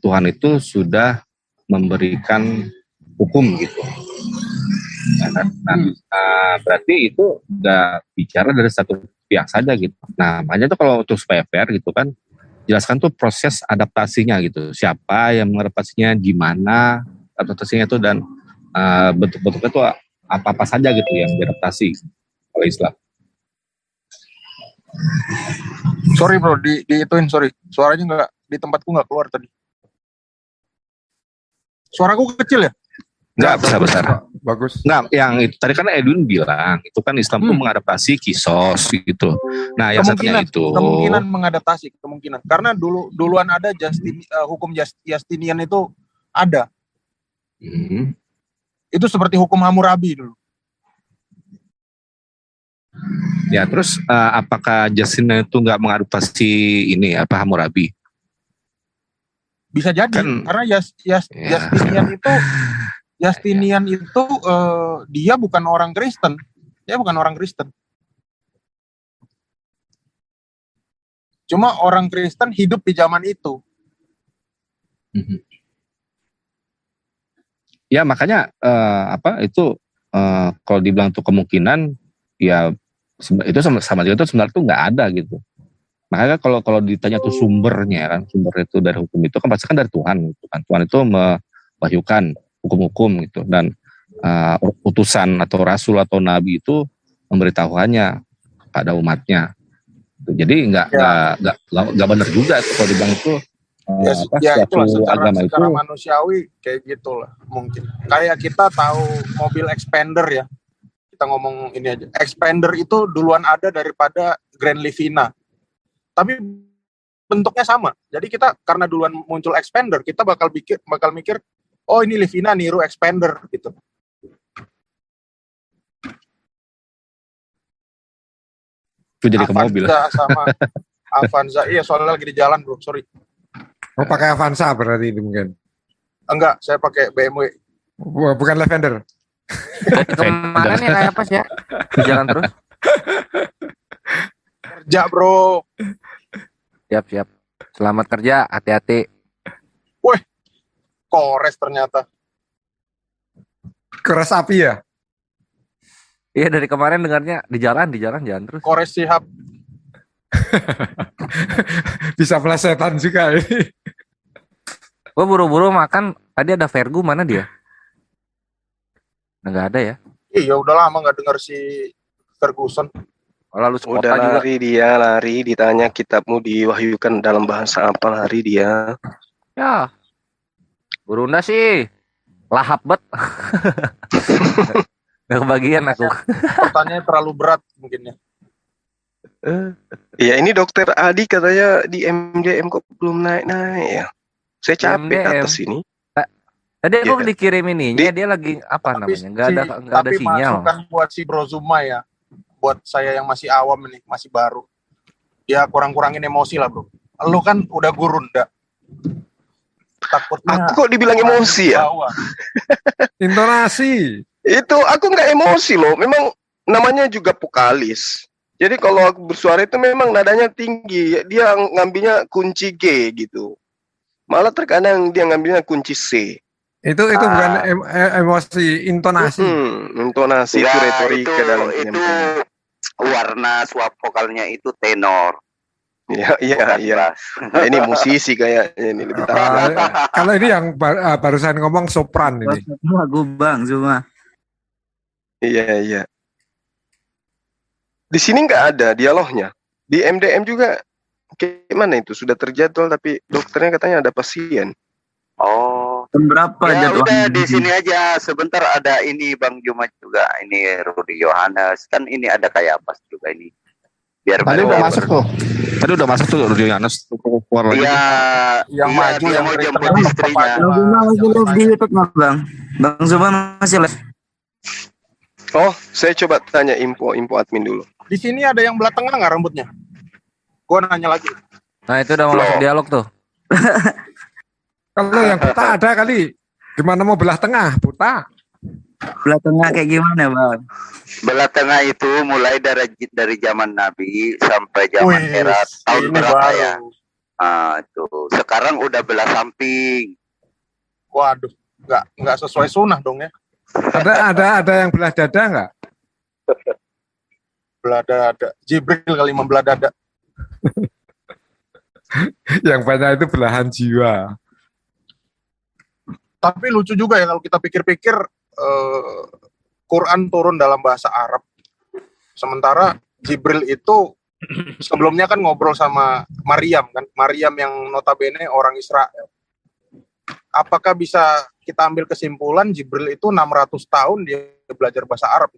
Tuhan itu sudah memberikan hukum gitu. Berarti itu udah bicara dari satu pihak saja gitu. Nah, makanya tuh kalau untuk supaya fair gitu kan, jelaskan tuh proses adaptasinya gitu. Siapa yang mengadaptasinya, gimana adaptasinya itu, dan bentuk-bentuknya tuh apa-apa saja gitu yang diadaptasi oleh Islam. Sorry bro, diituin, sorry. Suaranya nggak, di tempatku nggak keluar tadi. Suaraku kecil ya? Nggak, besar-besar. Bagus. Nggak, yang itu tadi kan Edwin bilang, itu kan Islam tuh mengadaptasi kisos gitu. Nah, yang satunya itu. Kemungkinan mengadaptasi, kemungkinan. Karena duluan ada hukum Justinian itu ada. Itu seperti hukum Hammurabi dulu. Ya, terus apakah Justinian itu nggak mengadaptasi ini Hammurabi? Bisa jadi, karena Justinian itu dia bukan orang Kristen, Cuma orang Kristen hidup di zaman itu. Ya makanya kalau dibilang tuh kemungkinan, ya itu sama juga tuh sebenarnya tuh nggak ada gitu. Makanya kalau ditanya tuh sumbernya kan, sumber itu dari hukum itu kan pasti kan dari Tuhan gitu kan. Tuhan itu mewahyukan hukum-hukum gitu, dan utusan atau rasul atau nabi itu memberitahuannya pada umatnya. Jadi nggak benar juga tuh kalau dibilang itu itulah secara itu manusiawi kayak gitulah mungkin. Kayak kita tahu mobil expander ya. Kita ngomong ini aja. Expander itu duluan ada daripada Grand Livina. Tapi bentuknya sama. Jadi kita karena duluan muncul expander, kita bakal mikir, oh ini Livina niru expander gitu. Itu jadi ke mobil. Sama Avanza, iya soalnya lagi di jalan bro, sorry. Oh pakai Avanza berarti itu mungkin? Enggak, saya pakai BMW. Bukan Lavender. Kemarin ya kayak pas ya, di jalan terus. Kerja bro. Siap. Selamat kerja, hati-hati. Wih, kores ternyata. Kores api ya? Iya dari kemarin dengarnya di jalan terus. Kores Sihab. Bisa pelesetan juga ini. Gue buru-buru makan, tadi ada Vergu, mana dia? Nggak ada ya? Iya udah lama nggak dengar si Ferguson. Lalu udah lari, ditanya kitabmu diwahyukan dalam bahasa apa, lari dia. Ya, Burunda sih lahap bet. Nggak kebagian aku. Pertanyaannya terlalu berat mungkin ya. Ya ini dokter Adi katanya di MDM kok belum naik ya. Saya capek ke atas ini. Tadi aku dikirim ininya, dia lagi apa namanya? Nggak ada sinyal. Tapi masukan buat si Bro Zuma ya. Buat saya yang masih awam nih, masih baru. Ya kurang-kurangin emosi lah bro. Lu kan udah gurun dah. Takutnya aku kok dibilang emosi ya? Intonasi. Itu aku nggak emosi loh. Memang namanya juga vokalis. Jadi kalau aku bersuara itu memang nadanya tinggi. Dia ngambilnya kunci G gitu. Malah terkadang dia ngambilnya kunci C. Itu bukan emosi, intonasi. Intonasi ya, itu retorika dalam itu warna suap vokalnya itu tenor. Iya. Nah, ini musisi kayaknya ini lebih tahu. Kalau ini yang barusan ngomong sopran ini. Lagu Bang Zuma. Iya. Di sini nggak ada dialognya. Di MDM juga gimana itu? Sudah terjadwal tapi dokternya katanya ada pasien. Oh. Berapa ya jadwal? Udah di sini aja. Sebentar ada ini Bang Juma juga. Ini Rudy Yohanes. Kan ini ada kayak apa juga ini. Biar tadi udah masuk tuh. Tadi udah masuk tuh Rudy Yohanes keluar lagi. Iya, yang maju yang mau jemput istrinya. Bang Zuma masih live di YouTube nggak Bang? Bang Zuma masih live. Oh, saya coba tanya info admin dulu. Di sini ada yang belah tengah nggak rambutnya? Gua nanya lagi. Nah itu udah mau masuk dialog tuh. Kalau yang buta ada kali. Gimana mau belah tengah, buta? Belah tengah kayak gimana Bang? Belah tengah itu mulai dari zaman Nabi sampai zaman era tahun berapa ya? Itu sekarang udah belah samping. Waduh, nggak sesuai sunnah dong ya? Ada yang belah dada nggak? Belah dada. Jibril kali membelah dada. Yang banyak itu belahan jiwa. Tapi lucu juga ya kalau kita pikir-pikir Quran turun dalam bahasa Arab. Sementara Jibril itu sebelumnya kan ngobrol sama Maryam kan. Maryam yang notabene orang Israel. Apakah bisa kita ambil kesimpulan Jibril itu 600 tahun dia belajar bahasa Arab?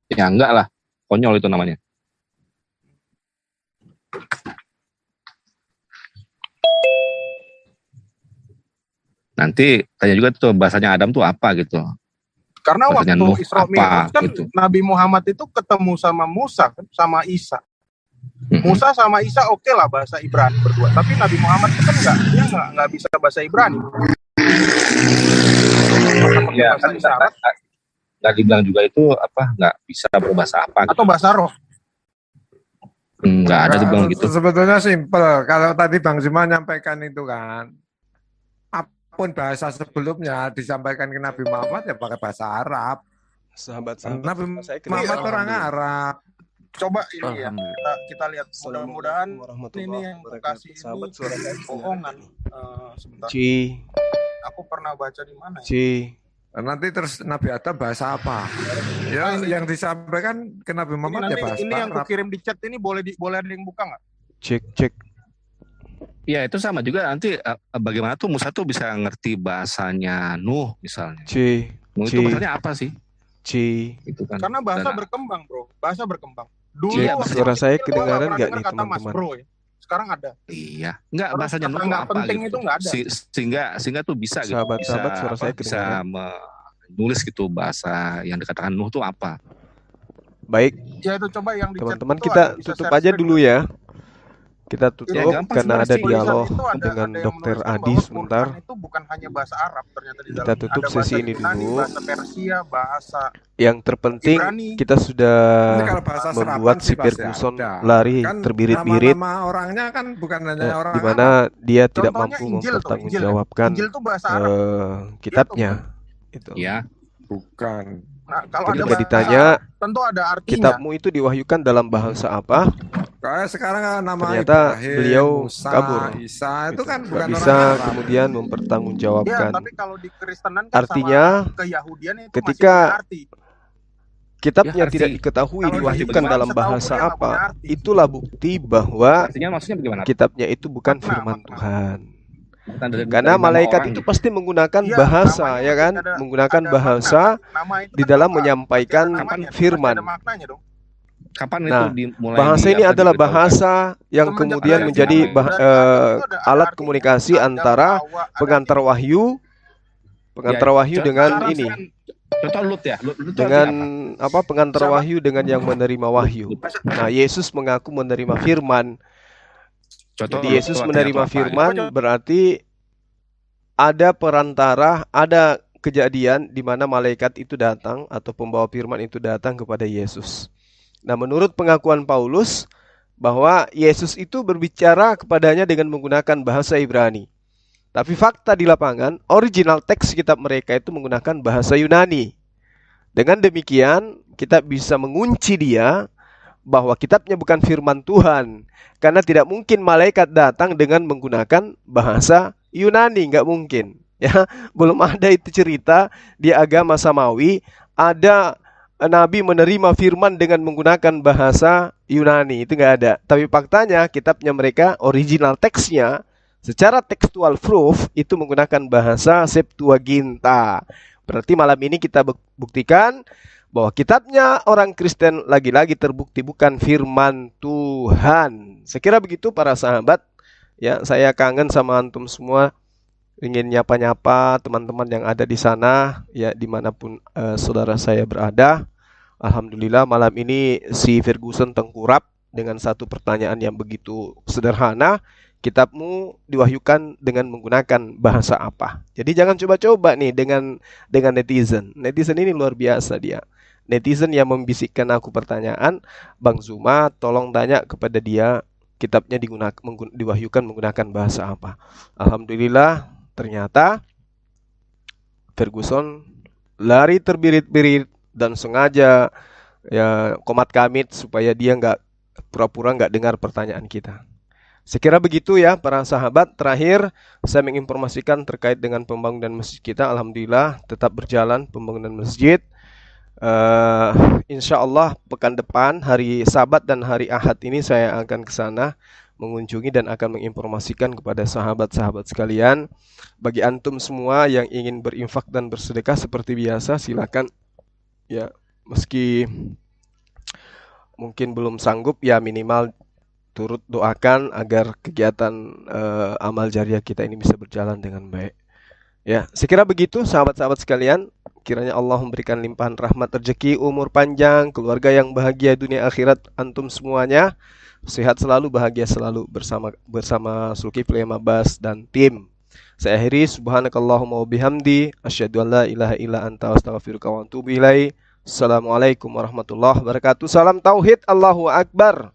Ya enggak lah. Konyol itu namanya. Nanti tanya juga tuh bahasanya Adam tuh apa gitu. Karena bahasanya waktu Nuh Isra Mi'raj kan gitu. Nabi Muhammad itu ketemu sama Musa kan, sama Isa. Musa sama Isa oke lah bahasa Ibrani berdua, tapi Nabi Muhammad itu kan nggak bisa bahasa Ibrani. Ya kan nggak dibilang juga itu apa nggak bisa berbahasa apa. Atau bahasa roh. Nggak ada dibilang gitu. Sebetulnya simpel. Kalau tadi Bang Zuma nyampaikan itu kan, apapun bahasa sebelumnya disampaikan ke Nabi Muhammad ya pakai bahasa Arab. Sahabat-sahabat, Nabi Muhammad orang Arab. Coba ini ya, kita lihat mudah-mudahan ini yang kasih ini bohongan. Sebentar. Aku pernah baca di mana? Nanti terus Nabi Adam bahasa apa? Ya yang disampaikan ke Nabi Muhammad ya bahasa Arab. Ini yang aku kirim di chat ini boleh ada yang buka nggak? Cek. Ya itu sama juga nanti bagaimana tuh Musa tuh bisa ngerti bahasanya Nuh misalnya. Nuh itu bahasanya apa sih? Itu kan. Karena bahasa berkembang bro, bahasa berkembang. Dulu suara saya kedengaran nggak nih teman-teman? Sekarang ada. Iya, nggak bahasanya Nuh nggak apa penting gitu. Itu nggak ada. Sehingga tuh bisa gitu. Sahabat-sahabat suara saya bisa menulis gitu bahasa yang dikatakan Nuh tuh apa. Baik. Ya itu coba yang teman-teman kita tutup aja dulu ya. Kita tutup karena ada dialog dengan Dr. Adi sebentar. Itu bukan hanya bahasa Arab ternyata di dalam. Kita tutup sesi ini dulu. Bahasa Persia, bahasa yang terpenting Ibrani. Kita sudah membuat si Ferguson lari kan terbirit-birit. Nama orangnya kan bukan hanya orang di mana dia tidak mampu Injil mempertanggungjawabkan kitabnya. Itu. Ya, bukan. Nah, kalau ketika ditanya, tentu ada artinya. Kitabmu itu diwahyukan dalam bahasa apa? Kayak sekarang nama ternyata Ibrahim, beliau Musa, kabur. Isa itu kan bukan bisa orang kemudian mempertanggungjawabkan. Ya, tapi kalau di Kristenan kan artinya sama keyahudian itu ketika arti. Kitabnya tidak diketahui diwahyukan dalam bahasa apa, itulah bukti bahwa kitabnya itu bukan firman Tuhan. Karena malaikat itu pasti menggunakan bahasa, ya kan? Menggunakan bahasa di dalam menyampaikan firman. Nah, bahasa ini adalah bahasa yang kemudian menjadi alat komunikasi antara pengantar wahyu dengan ini. Dengan apa pengantar wahyu dengan yang menerima wahyu. Nah, Yesus mengaku menerima firman. Jadi Yesus menerima firman berarti ada perantara, ada kejadian di mana malaikat itu datang atau pembawa firman itu datang kepada Yesus. Nah, menurut pengakuan Paulus bahwa Yesus itu berbicara kepadanya dengan menggunakan bahasa Ibrani. Tapi fakta di lapangan, original teks kitab mereka itu menggunakan bahasa Yunani. Dengan demikian, kita bisa mengunci dia bahwa kitabnya bukan firman Tuhan. Karena tidak mungkin malaikat datang dengan menggunakan bahasa Yunani, nggak mungkin. Ya, belum ada itu cerita di agama Samawi ada Nabi menerima firman dengan menggunakan bahasa Yunani, itu nggak ada. Tapi faktanya kitabnya mereka original teksnya secara textual proof itu menggunakan bahasa Septuaginta. Berarti malam ini kita buktikan bahwa kitabnya orang Kristen lagi-lagi terbukti bukan firman Tuhan. Sekira begitu para sahabat. Ya, saya kangen sama antum semua. Ingin nyapa-nyapa teman-teman yang ada di sana, ya dimanapun saudara saya berada. Alhamdulillah malam ini si Ferguson tengkurap dengan satu pertanyaan yang begitu sederhana. Kitabmu diwahyukan dengan menggunakan bahasa apa? Jadi jangan coba-coba nih dengan netizen. Netizen ini luar biasa dia. Netizen yang membisikkan aku pertanyaan, Bang Zuma, tolong tanya kepada dia kitabnya diwahyukan menggunakan bahasa apa. Alhamdulillah. Ternyata Ferguson lari terbirit-birit dan sengaja ya komat kamit supaya dia nggak pura-pura nggak dengar pertanyaan kita. Sekira begitu ya para sahabat. Terakhir saya menginformasikan terkait dengan pembangunan masjid kita. Alhamdulillah tetap berjalan pembangunan masjid. Insya Allah pekan depan hari Sabat dan hari Ahad ini saya akan ke sana mengunjungi dan akan menginformasikan kepada sahabat-sahabat sekalian. Bagi antum semua yang ingin berinfak dan bersedekah seperti biasa, silakan ya, meski mungkin belum sanggup ya minimal turut doakan agar kegiatan amal jariah kita ini bisa berjalan dengan baik. Ya, sekira begitu sahabat-sahabat sekalian. Kiranya Allah memberikan limpahan rahmat, rezeki, umur panjang, keluarga yang bahagia dunia akhirat antum semuanya. Sehat selalu, bahagia selalu bersama Zulkifli Mabas dan tim. Saya akhiri, subhanakallahumma wa bihamdi, asyhadu an la ilaha illa anta astaghfiruka wa atubu ilaik. Assalamualaikum warahmatullahi wabarakatuh. Salam tauhid, Allahu akbar.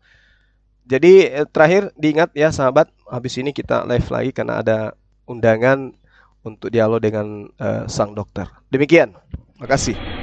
Jadi terakhir diingat ya sahabat, habis ini kita live lagi karena ada undangan untuk dialog dengan sang dokter. Demikian. Terima kasih.